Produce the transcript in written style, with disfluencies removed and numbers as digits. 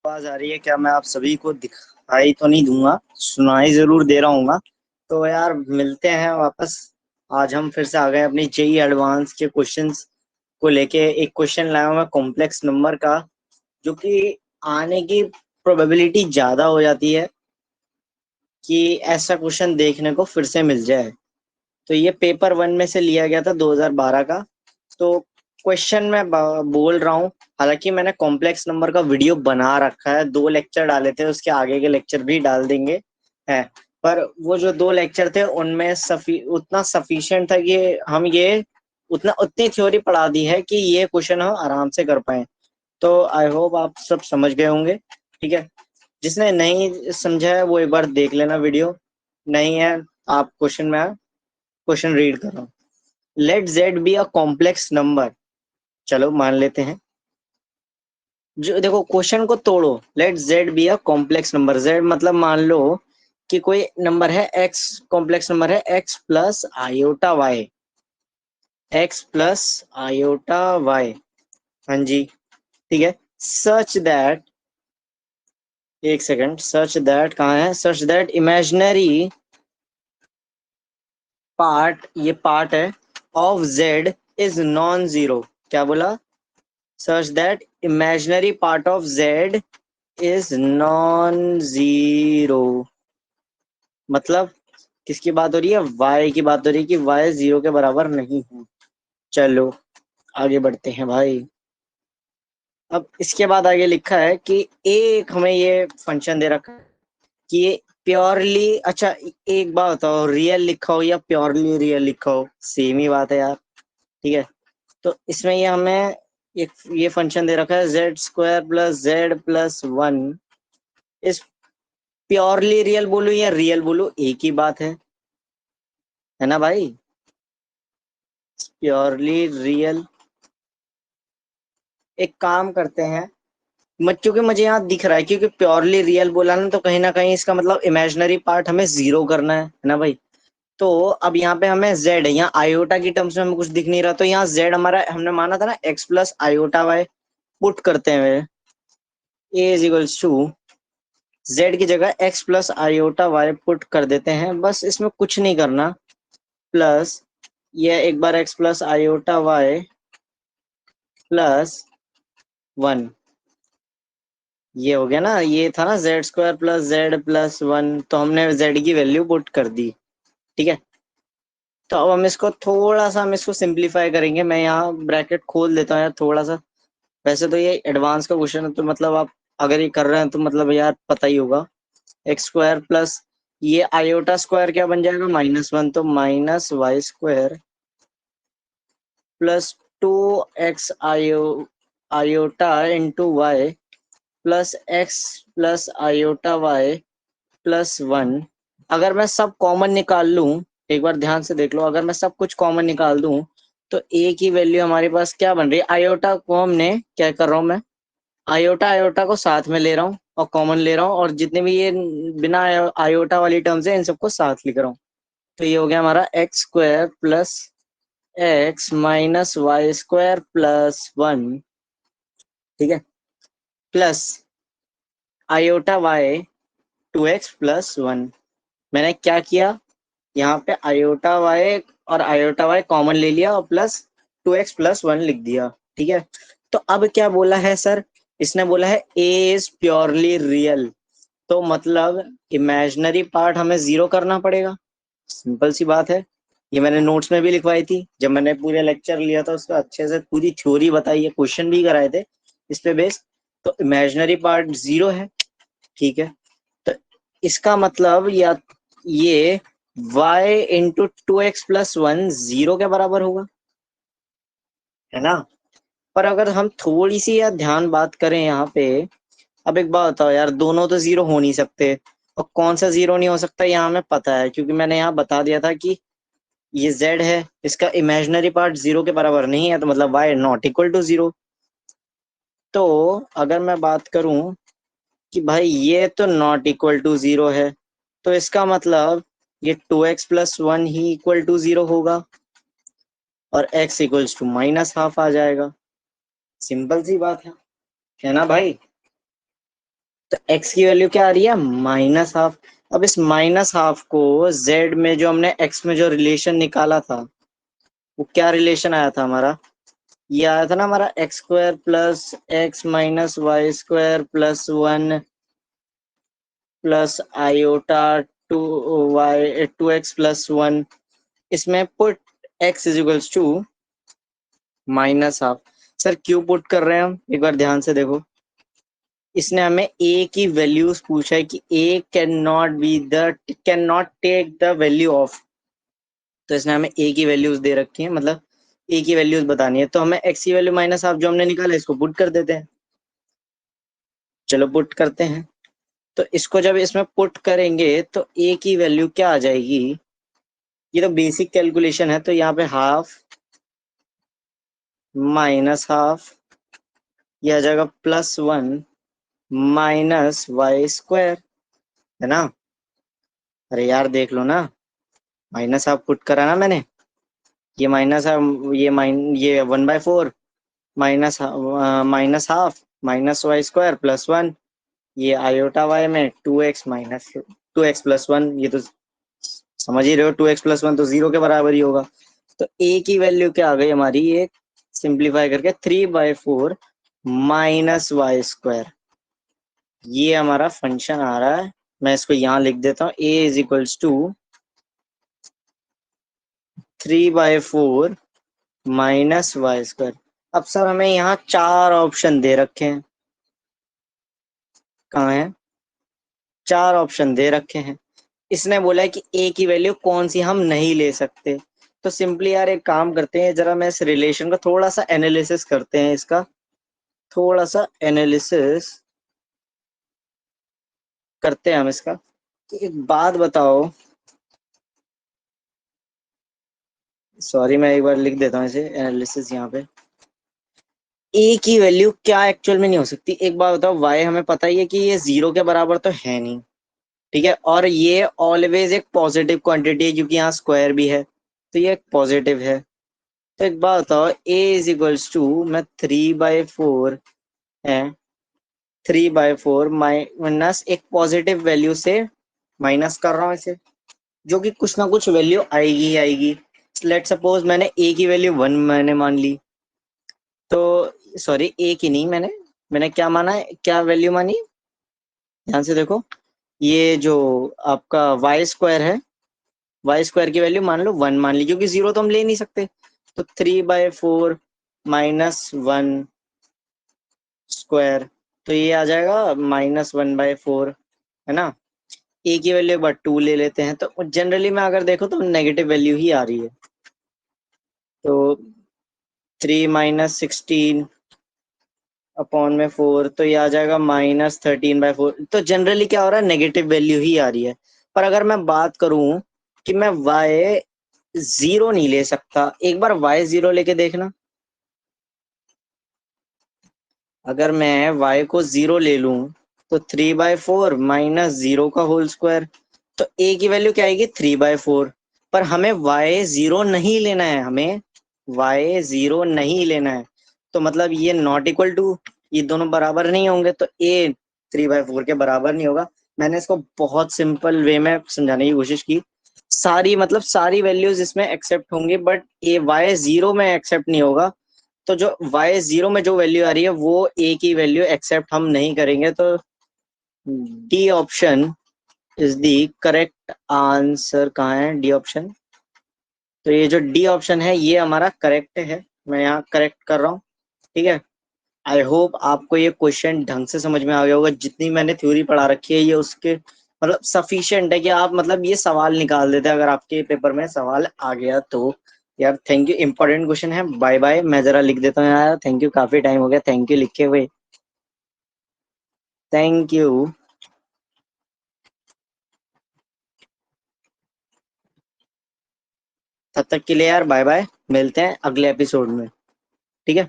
आवाज आ रही है क्या? मैं आप सभी को दिखाई तो नहीं दूंगा, सुनाई जरूर दे रहा हूँ। तो यार मिलते हैं वापस। आज हम फिर से आ गए अपनी जेई एडवांस के क्वेश्चंस को लेके। एक क्वेश्चन लाया हूं मैं कॉम्प्लेक्स नंबर का, जो कि आने की प्रोबेबिलिटी ज्यादा हो जाती है कि ऐसा क्वेश्चन देखने को फिर से मिल जाए। तो ये पेपर वन में से लिया गया था 2012 का। तो क्वेश्चन मैं बोल रहा हूँ। हालांकि मैंने कॉम्प्लेक्स नंबर का वीडियो बना रखा है, 2 लेक्चर डाले थे, उसके आगे के लेक्चर भी डाल देंगे है। पर वो जो 2 लेक्चर थे उनमें उतना सफिशिएंट था कि हम ये उतनी थ्योरी पढ़ा दी है कि ये क्वेश्चन हम आराम से कर पाए। तो आई होप आप सब समझ गए होंगे। ठीक है, जिसने नहीं समझा है वो एक बार देख लेना वीडियो। नहीं है, आप क्वेश्चन रीड कर रहा हूँ। Let z be a complex number. चलो मान लेते हैं। जो देखो क्वेश्चन को तोड़ो। Let z be a complex number. Z मतलब मान लो कि कोई नंबर है एक्स, कॉम्प्लेक्स नंबर है x plus iota y. X plus iota y, हाँ जी, ठीक है। सच दैट, एक सेकंड, सच दैट कहाँ है? सच दैट इमेजिनरी पार्ट, ये पार्ट है, of z is non zero. क्या बोला? सच that imaginary part of z is non zero. मतलब किसकी बात हो रही है? वाई की बात हो रही है कि वाई जीरो के बराबर नहीं है। चलो आगे बढ़ते हैं भाई। अब इसके बाद आगे लिखा है कि एक हमें ये फंक्शन दे रखा है कि ये प्योरली, अच्छा एक बात बताओ, रियल लिखा हो या प्योरली रियल लिखा हो, सेम ही बात है यार। ठीक है, तो इसमें ये हमें एक ये फंक्शन दे रखा है Z square plus z plus one. इस प्योरली रियल बोलूं या रियल बोलूं, एक ही बात है ना भाई? Purely real. एक काम करते हैं, क्योंकि मुझे यहाँ दिख रहा है, क्योंकि प्योरली रियल बोला ना कहीं इसका मतलब इमेजिनरी पार्ट हमें जीरो करना है ना भाई? तो अब यहाँ पे हमें जेड है, यहाँ आयोटा की टर्म्स में हमें कुछ दिख नहीं रहा, तो यहाँ जेड हमारा हमने माना था ना x plus iota y. Put करते हैं a is equals to, z की जगह x plus iota y put कर देते हैं, बस इसमें कुछ नहीं करना। प्लस ये एक बार x plus iota y plus one. ये हो गया ना, ये था ना z square plus z plus one, तो हमने जेड की वैल्यू पुट कर दी। ठीक है, तो अब हम इसको सिंप्लीफाई करेंगे। मैं यहाँ ब्रैकेट खोल देता हूँ यार थोड़ा सा। वैसे तो ये एडवांस का क्वेश्चन है, तो मतलब आप अगर ये कर रहे हैं तो मतलब यार पता ही होगा। एक्स स्क्वायर प्लस ये आयोटा स्क्वायर क्या बन जाएगा? -1, तो minus y square plus 2x iota into y plus x plus iota y plus one. अगर मैं सब कॉमन निकाल लूं, एक बार ध्यान से देख लो, अगर मैं सब कुछ कॉमन निकाल दूं तो एक ही वैल्यू हमारे पास क्या बन रही है? आयोटा को हमने क्या कर रहा हूं मैं, आयोटा आयोटा को साथ में ले रहा हूँ और कॉमन ले रहा हूँ, और जितने भी ये बिना आयोटा वाली टर्म्स है इन सबको साथ लिख रहा हूँ। तो ये हो गया हमारा x square plus x minus y square plus one. ठीक है, plus iota y 2x plus वन। मैंने क्या किया, यहाँ पे आयोटा वाई और आयोटा वाई कॉमन ले लिया और प्लस 2x प्लस वन लिख दिया। ठीक है, तो अब क्या बोला है सर? इसने बोला है ए इज प्योरली रियल, तो मतलब इमेजिनरी पार्ट हमें जीरो करना पड़ेगा। सिंपल सी बात है। ये मैंने नोट्स में भी लिखवाई थी, जब मैंने पूरे लेक्चर लिया था उसका अच्छे से पूरी थ्योरी बताई है, क्वेश्चन भी कराए थे इस पे बेस। तो इमेजिनरी पार्ट जीरो है। ठीक है, तो इसका मतलब या ये y into 2x plus one zero के बराबर होगा, है ना? पर अगर हम थोड़ी सी यार ध्यान बात करें यहाँ पे, अब एक बात बताओ यार, दोनों तो जीरो हो नहीं सकते। और कौन सा जीरो नहीं हो सकता यहाँ हमें पता है, क्योंकि मैंने यहाँ बता दिया था कि ये z है, इसका इमेजिनरी पार्ट जीरो के बराबर नहीं है, तो मतलब y not equal to zero. तो अगर मैं बात करूं कि भाई ये तो नॉट इक्वल टू जीरो है, तो इसका मतलब ये 2x प्लस वन ही इक्वल टू जीरो होगा और x equals to minus half आ जाएगा। सिंपल सी बात है ना भाई? तो x की वैल्यू क्या आ रही है, -हाफ। अब इस -हाफ को z में जो हमने x में जो रिलेशन निकाला था, वो क्या रिलेशन आया था हमारा, ये आया था ना हमारा x² plus x minus y square plus 1 plus iota 2x plus 1। इसमें put x is equals to -half. Sir क्यों पुट कर रहे हैं हम, एक बार ध्यान से देखो। इसने हमें a की वैल्यूज पूछा है कि a can not take the value of. तो इसने हमें a की वैल्यूज दे रखी है, मतलब a की वैल्यूज बतानी है। तो हमें x की वैल्यू -हाफ जो हमने निकाला इसको पुट कर देते हैं। चलो पुट करते हैं। तो इसको जब इसमें पुट करेंगे तो a की वैल्यू क्या आ जाएगी, ये तो बेसिक कैलकुलेशन है। तो यहाँ पे हाफ -हाफ, ये आ जाएगा +1 -y², है ना। अरे यार देख लो ना, -हाफ पुट करा ना मैंने। ये माइनस ये 1/4 माइनस हाफ -y² +1, ये आयोटा y में 2x प्लस 1, ये तो समझ ही रहे हो 2x प्लस 1 तो 0 के बराबर ही होगा। तो a की वैल्यू क्या आ गई हमारी, ये सिंप्लीफाई करके 3/4 -y²। ये हमारा फंक्शन आ रहा है। मैं इसको यहाँ लिख देता हूँ, a is equals to 3/4 -y²। अब सर हमें यहाँ 4 ऑप्शन दे रखे हैं। कहाँ है, 4 ऑप्शन दे रखे हैं। इसने बोला है कि a की वैल्यू कौन सी हम नहीं ले सकते। तो सिंपली यार एक काम करते हैं, जरा मैं इस रिलेशन का थोड़ा सा एनालिसिस करते हैं, इसका थोड़ा सा एनालिसिस करते हैं हम इसका। कि एक बात बताओ, सॉरी मैं एक बार लिख देता हूँ इसे एनालिसिस यहाँ पे। ए की वैल्यू क्या एक्चुअल में नहीं हो सकती, एक बात बताओ। वाई हमें पता ही है कि ये 0 के बराबर तो है नहीं, ठीक है। और ये ऑलवेज एक पॉजिटिव क्वांटिटी है क्योंकि यहाँ स्क्वायर भी है, तो ये एक पॉजिटिव है। तो एक बात बताओ, ए इज इक्वल्स टू, मैं 3/4 है, 3/4 माइनस एक पॉजिटिव वैल्यू से माइनस कर रहा हूँ इसे, जो कि कुछ ना कुछ वैल्यू आएगी ही आएगी। लेट सपोज मैंने ए की वैल्यू 1 मैंने मान ली, तो सॉरी ए की नहीं, मैंने मैंने क्या माना है, क्या वैल्यू मानी, ध्यान से देखो। ये जो आपका y² है, y² की वैल्यू मान लो 1 मान ली, क्योंकि 0 तो हम ले नहीं सकते। तो 3/4 -1² तो ये आ जाएगा -1/4, है ना। ए की वैल्यू एक बार 2 ले लेते हैं, तो जनरली में अगर देखो तो नेगेटिव वैल्यू ही आ रही है। तो 3 - 16 अपॉन में 4, तो ये आ जाएगा -13/4। तो जनरली क्या हो रहा है, नेगेटिव वैल्यू ही आ रही है। पर अगर मैं बात करूं कि मैं y 0 नहीं ले सकता, एक बार y 0 लेके देखना। अगर मैं y को 0 ले लूं तो 3/4 -0 का होल स्क्वायर, तो a की वैल्यू क्या आएगी, 3/4। पर हमें y 0 नहीं लेना है, हमें y 0 नहीं लेना है। तो मतलब ये नॉट इक्वल टू, ये दोनों बराबर नहीं होंगे, तो a 3/4 के बराबर नहीं होगा। मैंने इसको बहुत सिंपल वे में समझाने की कोशिश की। सारी मतलब सारी वैल्यूज इसमें एक्सेप्ट होंगी, बट ये y 0 में एक्सेप्ट नहीं होगा। तो जो y 0 में जो वैल्यू आ रही है वो a की वैल्यू एक्सेप्ट हम नहीं करेंगे। तो D option is the correct answer. कहाँ है डी ऑप्शन, तो ये जो डी ऑप्शन है ये हमारा करेक्ट है। मैं यहाँ करेक्ट कर रहा हूँ, ठीक है। आई होप आपको ये क्वेश्चन ढंग से समझ में आ गया होगा। जितनी मैंने थ्योरी पढ़ा रखी है ये उसके मतलब सफिशिएंट है कि आप मतलब ये सवाल निकाल देते अगर आपके पेपर में सवाल आ गया तो। यार थैंक यू, इंपॉर्टेंट क्वेश्चन है। बाय बाय, मैं जरा लिख देता हूँ यार, थैंक यू, काफी टाइम हो गया, थैंक यू लिखे हुए, थैंक यू। तब तक के लिए यार बाय बाय, मिलते हैं अगले एपिसोड में, ठीक है।